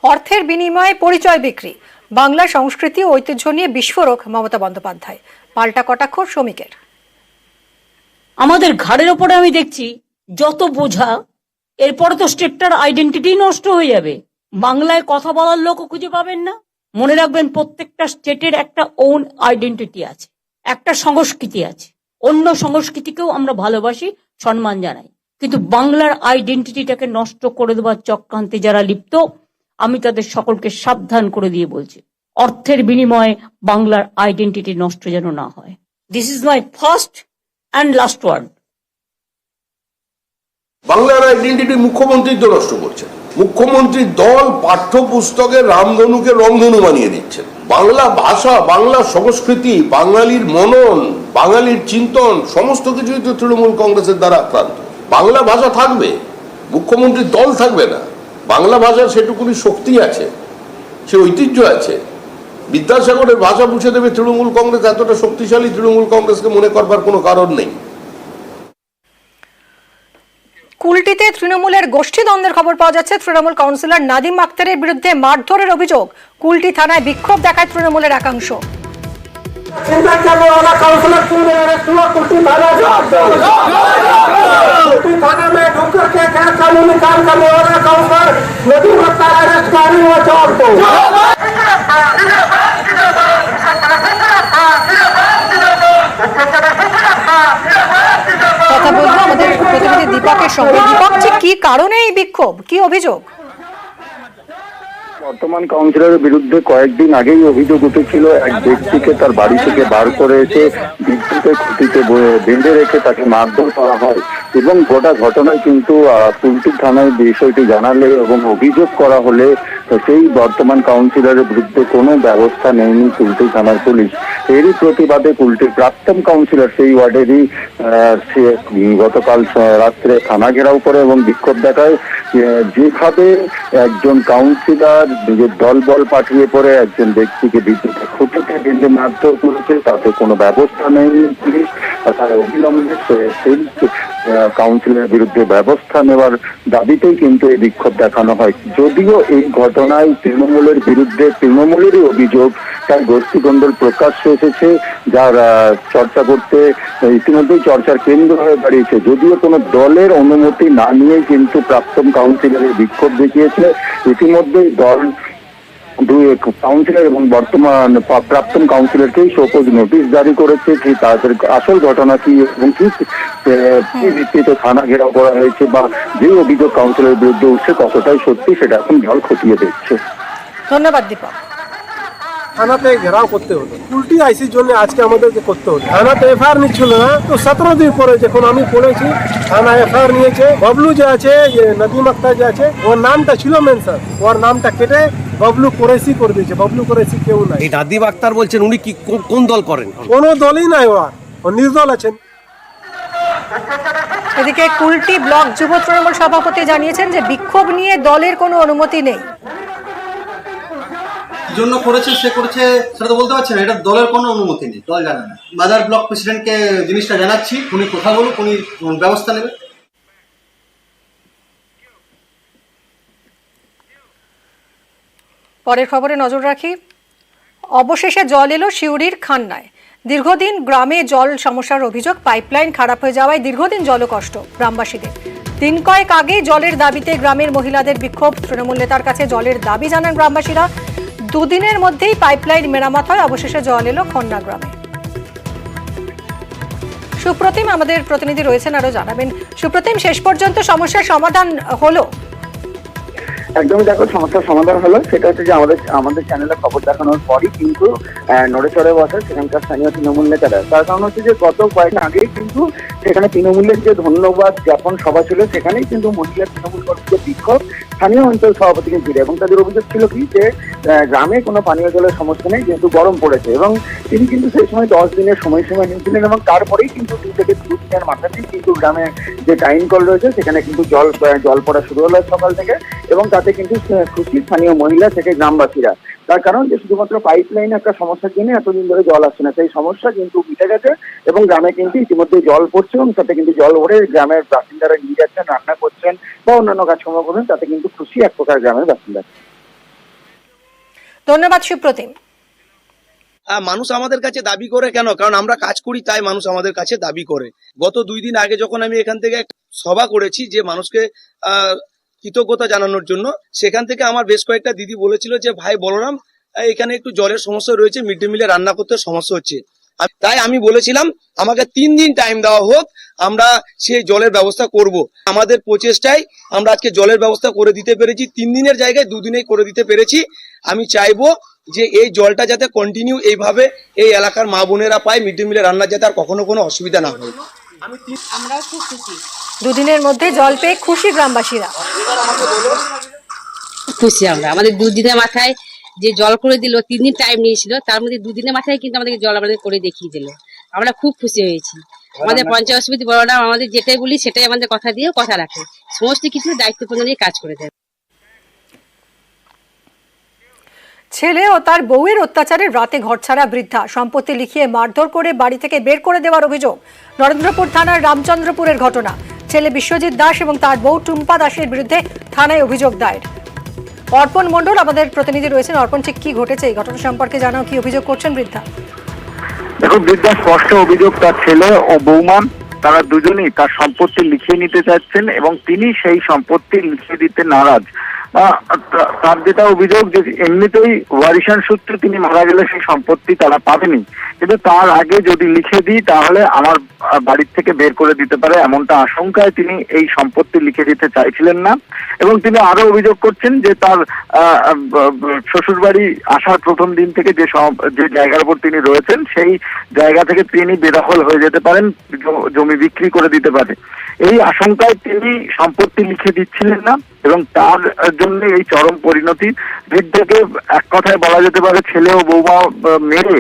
অর্থের বিনিময়ে পরিচয় বিক্রি, বাংলা সংস্কৃতি ও ঐতিহ্য নিয়ে বিস্ফোরক মমতা বন্দ্যোপাধ্যায়। পাল্টা কটাক্ষ শ্রমিকের। আমাদের ঘাড়ের ওপরে আমি দেখছি যত বোঝা, এরপরে তো স্টেটটার আইডেন্টিটি নষ্ট হয়ে যাবে। বাংলায় কথা বলার লোকও খুঁজে পাবেন না। মনে রাখবেন, প্রত্যেকটা স্টেটের একটা ওন আইডেন্টিটি আছে, একটা সংস্কৃতি আছে। অন্য সংস্কৃতিকেও আমরা ভালোবাসি, সম্মান জানাই, কিন্তু বাংলার আইডেন্টিটিটাকে নষ্ট করে দেওয়ার চক্রান্তে যারা লিপ্ত, আমি তাদের সকলকে সাবধান করে দিয়ে বলছি, অর্থের বিনিময়ে বাংলার আইডেন্টিটি নষ্ট যেন না হয়। This is my first and last word. বাংলার আইডেন্টিটি মুখ্যমন্ত্রী তো নষ্ট করছেন। মুখ্যমন্ত্রীর দল পাঠ্যপুস্তকে রামধনুকে রংধনু বানিয়ে দিচ্ছেন। বাংলা ভাষা, বাংলা সংস্কৃতি, বাঙালির মনন, বাঙালির চিন্তন সমস্ত কিছুই তো তৃণমূল কংগ্রেসের দ্বারা আক্রান্ত। বাংলা ভাষা থাকবে, মুখ্যমন্ত্রীর দল থাকবে না। বাংলা ভাষার সেটুকুনি শক্তি আছে, সে ঐতিহ্য আছে। বিদ্যাসাগরের ভাষা মুছে দেবে তৃণমূল কংগ্রেস, এতটা শক্তিশালী তৃণমূল কংগ্রেসকে মনে করবার কোনো কারণ নেই। কুলটিতে তৃণমূলের গোষ্ঠীদ্বন্দ্বের খবর পাওয়া যাচ্ছে। তৃণমূল কাউন্সিলর নাদিম আক্তারের বিরুদ্ধে মারধরের অভিযোগ। কুলটি থানায় বিক্ষোভ দেখায় তৃণমূলের একাংশ। কথা বলবো আমাদের প্রতিনিধি দীপকের সঙ্গে। দীপক, কি কারণে এই বিক্ষোভ, কি অভিযোগ? বর্তমান কাউন্সিলরের বিরুদ্ধে কয়েকদিন আগেই অভিযোগ উঠেছিল, এক ব্যক্তিকে তার বাড়ি থেকে বার করে এসে বিদ্যুতের খুঁটিতে বেঁধে রেখে তাকে মারধর করা হয় এবং গোটা ঘটনায় কিন্তু কুলটি থানায় বিষয়টি জানালে এবং অভিযোগ করা হলে সেই বর্তমান কাউন্সিলরের বিরুদ্ধে কোনো ব্যবস্থা নেয়নি কুলটি থানার পুলিশ। এরই প্রতিবাদে কুলটির প্রাক্তন কাউন্সিলর সেই ওয়ার্ডেরই সে গতকাল রাত্রে থানা ঘেরাও করে এবং বিক্ষোভ দেখায়। যেভাবে একজন কাউন্সিলর নিজের দলবল পাঠিয়ে পড়ে একজন ব্যক্তিকে বিদ্যুতের খুঁটিতে বেঁধে মারধর করেছে, তাতে কোনো ব্যবস্থা নেয়নি পুলিশ। তার অবিলম্বে সেই কাউন্সিলরের বিরুদ্ধে ব্যবস্থা নেওয়ার দাবিতেই কিন্তু এই বিক্ষোভ দেখানো হয়। যদিও এই ঘটনায় তৃণমূলের বিরুদ্ধে তৃণমূলেরই অভিযোগ, তার গোষ্ঠীদ্বন্দ্ব প্রকাশ্যে এসেছে, যার চর্চা করতে ইতিমধ্যেই চর্চার কেন্দ্র হয়ে দাঁড়িয়েছে। যদিও কোনো দলের অনুমতি না নিয়েই কিন্তু প্রাক্তন কাউন্সিলরের বিক্ষোভ দেখিয়েছে। ইতিমধ্যেই দল দুই কাউন্সিলর এবং বর্তমান প্রাক্তন কাউন্সিলরকেই শোকজ নোটিশ জারি করেছে। কি তাদের আসল ঘটনা কি এবং কি ভিত্তিতে থানা ঘেরাও করা হয়েছে বা যে অভিযোগ কাউন্সিলরের বিরুদ্ধে উঠছে কতটাই সত্যি, সেটা এখন দল খতিয়ে দেখছে। ধন্যবাদ দীপক। থানাতে ঘেরাও করতে হতো, উল্টি আইসির জন্য আজকে আমাদেরকে করতে হতো। থানাতে এফআইআর নিচ্ছিল না, তো 17 দিন পরে যখন আমি পড়েছি থানা এফআইআর নিয়েছে। বাবলু যে আছে, নদীম আক্তার যে আছে, ওর নামটা ছিল মেনশন, ওর নামটা কেটে বাবলু কুরেশি করে দিয়েছে। বাবলু কুরেশি কেউ নাই। এই নাদিম আক্তার বলছেন উনি কি কোন দল করেন? কোনো দলই নাই, ও নির্দল আছেন। এদিকে কুলটি ব্লক যুব তৃণমূল সভাপতি জানিয়েছেন যে বিক্ষোভ নিয়ে দলের কোনো অনুমতি নেই। জন্য করেছে সে করেছে সেটা তো বলতে পারছে না, এটা দলের কোনো অনুমতি নেই, দল জানে না। বাজার ব্লক প্রেসিডেন্টকে জিনিসটা জানাচ্ছি, উনি কথা বলুক, উনি ব্যবস্থা নেবে। পরের খবরে নজর রাখি। অবশেষে জল এলো সিউড়ির খান্নায়। দীর্ঘদিন গ্রামে জল সমস্যার অভিযোগ। পাইপলাইন খারাপ হয়ে যাওয়ায় দীর্ঘদিন জলকষ্ট গ্রামবাসীদের। দিন কয়েক আগে জলের দাবিতে গ্রামের মহিলাদের বিক্ষোভ। তৃণমূল নেতার কাছে জলের দাবি জানান গ্রামবাসীরা। দুদিনের মধ্যেই পাইপলাইন মেরামত হয়। অবশেষে জল এলো খন্না গ্রামে। সুপ্রতিম আমাদের প্রতিনিধি রয়েছেন, আরো জানাবেন। সুপ্রতিম, শেষ পর্যন্ত সমস্যার সমাধান হলো? একদমই, দেখো সমস্যার সমাধান হলো। সেটা হচ্ছে যে আমাদের চ্যানেলে খবর দেখানোর পরই কিন্তু নড়ে চড়ে বসে সেখানকার স্থানীয় তৃণমূল নেতারা। তার কারণ হচ্ছে যে গত কয়েকদিন আগেই কিন্তু সেখানে তৃণমূলের যে ধন্যবাদ জ্ঞাপন সভা ছিল, সেখানেই কিন্তু মহিলা তৃণমূল কর্মীদের বিক্ষোভ স্থানীয় অঞ্চল সভাপতিকে ঘিরে। এবং তাদের অভিযোগ ছিল কি যে গ্রামে কোনো পানীয় জলের সমস্যা নেই, যেহেতু গরম পড়েছে। এবং তিনি কিন্তু সেই সময় 10 দিনের সময়সীমা নিয়েছিলেন এবং তারপরেই কিন্তু 2 থেকে 3 দিনের মাথাতেই কিন্তু গ্রামে যে টাইম কল রয়েছে সেখানে কিন্তু জল পড়া শুরু হলো সকাল থেকে। এবং তাতে কিন্তু খুশি স্থানীয় মহিলা থেকে গ্রামবাসীরা। তার কারণ যে শুধুমাত্র পাইপ লাইনে একটা সমস্যার জন্য এতদিন ধরে জল আসছে না, সেই সমস্যা কিন্তু মিটে গেছে এবং গ্রামে কিন্তু ইতিমধ্যে জল পড়ছে এবং তাতে কিন্তু জল ভরে গ্রামের বাসিন্দারা নিয়ে যাচ্ছেন, রান্না করছেন বা অন্যান্য কাজকর্ম করছেন, তাতে কিন্তু খুশি এক প্রকার গ্রামের বাসিন্দা। ধন্যবাদ সুপ্রতিম। মানুষ আমাদের কাছে দাবি করে কেন? কারণ আমরা কাজ করি, তাই মানুষ আমাদের কাছে দাবি করে। গত 2 দিন আগে যখন আমি এখান থেকে একটা সভা করেছি যে মানুষকে কৃতজ্ঞতা জানানোর জন্য, সেখান থেকে আমার বেশ কয়েকটা দিদি বলেছিল যে ভাই বলরাম, এখানে একটু জলের সমস্যা রয়েছে, মিড ডে মিলে রান্না করতে সমস্যা হচ্ছে। তাই আমি বলেছিলাম আমাকে 3 দিন টাইম দেওয়া হোক, আমরা সেই জলের ব্যবস্থা করব। আমাদের প্রচেষ্টায় আমরা আজকে জলের ব্যবস্থা করে দিতে পেরেছি। 3 দিনের জায়গায় 2 দিনেই করে দিতে পেরেছি। আমি চাইবো যে এই জলটা যাতে কন্টিনিউ এইভাবে এই এলাকার মা বোনেরা পায়, মিড ডে মিলে রান্নার যাতে আর কখনো কোনো অসুবিধা না হয়। আমরাও খুব খুশি। দুদিনের মধ্যে জল পেয়ে খুশি গ্রামবাসীরা। খুশি আমরা, আমাদের 2 দিনের মাথায় যে জল করে দিল, 3 দিন টাইম নিয়েছিল, তার মধ্যে 2 দিনের মাথায় কিন্তু আমাদেরকে জল আমাদের করে দেখিয়ে দিল। আমরা খুব খুশি হয়েছি। আমাদের পঞ্চায়েত সমিতি বড়রা আমাদের যেটাই বলি সেটাই আমাদের কথা দিয়ে কথা রাখে, সমস্ত কিছু দায়িত্বপূর্ণ নিয়ে কাজ করে দেয়। ছেলে ও তার বউয়ের অত্যাচারে রাতে ঘরছাড়া বৃদ্ধা, সম্পত্তি লিখিয়ে মারধর করে বাড়ি থেকে বের করে দেওয়ার অভিযোগ। নরেন্দ্রপুর থানার রামচন্দ্রপুরের ঘটনা। ছেলে বিশ্বজিৎ দাস এবং তার বউ টুম্পা দাসের বিরুদ্ধে থানায় অভিযোগ দায়ের। অর্পণ মণ্ডল আমাদের প্রতিনিধি রয়েছেন। অর্পণ, ঠিক কি ঘটেছে এই ঘটনা সম্পর্কে জানাও, কি অভিযোগ করছেন বৃদ্ধা? দেখো, বৃদ্ধা স্পষ্ট অভিযোগ, তার ছেলে ও বৌমা তারা দুজনেই তার সম্পত্তি লিখিয়ে নিতে চাচ্ছেন এবং তিনি সেই সম্পত্তি লিখিয়ে দিতে নারাজ। তার যেটা অভিযোগ যে এমনিতেই ওয়ারিশান সূত্রে তিনি মারা গেলে সেই সম্পত্তি তারা পাবেনি, কিন্তু তার আগে যদি লিখে দিই তাহলে আমার বাড়ির থেকে বের করে দিতে পারে, এমনটা আশঙ্কায় তিনি এই সম্পত্তি লিখে দিতে চাইছিলেন না। এবং তিনি আরো অভিযোগ করছেন যে তার শ্বশুরবাড়ি আসার প্রথম দিন থেকে যে জায়গার উপর তিনি রয়েছেন সেই জায়গা থেকে তিনি বেদখল হয়ে যেতে পারেন, জমি বিক্রি করে দিতে পারে। এই আশঙ্কায় তিনি সম্পত্তি লিখে দিচ্ছিলেন না এবং তার জন্য এই চরম পরিণতি। বৃদ্ধাকে এক কথায় বলা যেতে পারে ছেলে ও বৌমা মেরে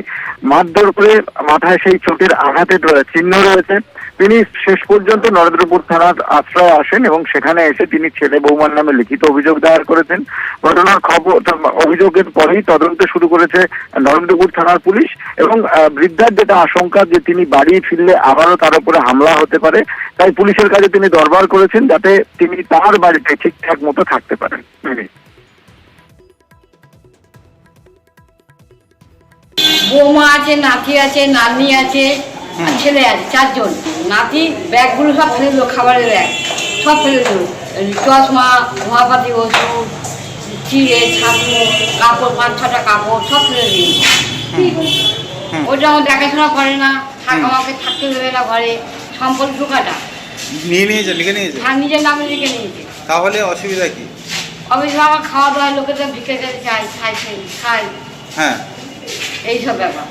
মারধর করে মাথায় সেই চোটের আঘাতের চিহ্ন রয়েছে। তিনি শেষ পর্যন্ত নরেন্দ্রপুর থানার আশ্রয়ে আসেন এবং সেখানে এসে তিনি ছেলে বৌমার নামে লিখিত অভিযোগ দায়ের করেছেন। ঘটনার অভিযোগের পরেই তদন্ত শুরু করেছে নরেন্দ্রপুর থানার পুলিশ এবং বৃদ্ধার যেটা আশঙ্কা যে তিনি বাড়ি ফিরলে আবারও তার উপরে হামলা হতে পারে, তাই পুলিশের কাছে তিনি দরবার করেছেন যাতে তিনি তার বাড়িতে ঠিকঠাক মতো থাকতে পারেন। বৌমা আছে, নাতি আছে, নাতনি আছে, ছেলে আছে, 4 জন। নাতি ব্যাগগুলো সব ফেলে দিল, খাবারের ব্যাগ সব ফেলে দিল, চশমা, মহাপাতি ওষুধ, চিড়ে, ছাতু, কাপড়, 5-6টা কাপড় সব ফেলে দিল। ওইটা আমার দেখাশোনা করে না, আমাকে থাকতে দেবে না ঘরে, সম্পত্তি ঢোকাটা নিয়ে নিয়েছে, লিখে নিয়েছে। হ্যাঁ, নিজের নামে লিখে নিয়েছে। তাহলে অসুবিধা কি? অবশ্যই আমার খাওয়া দাওয়া লোকেদের ভিক্ষে চাই, খাই, হ্যাঁ, এইসব ব্যাপার।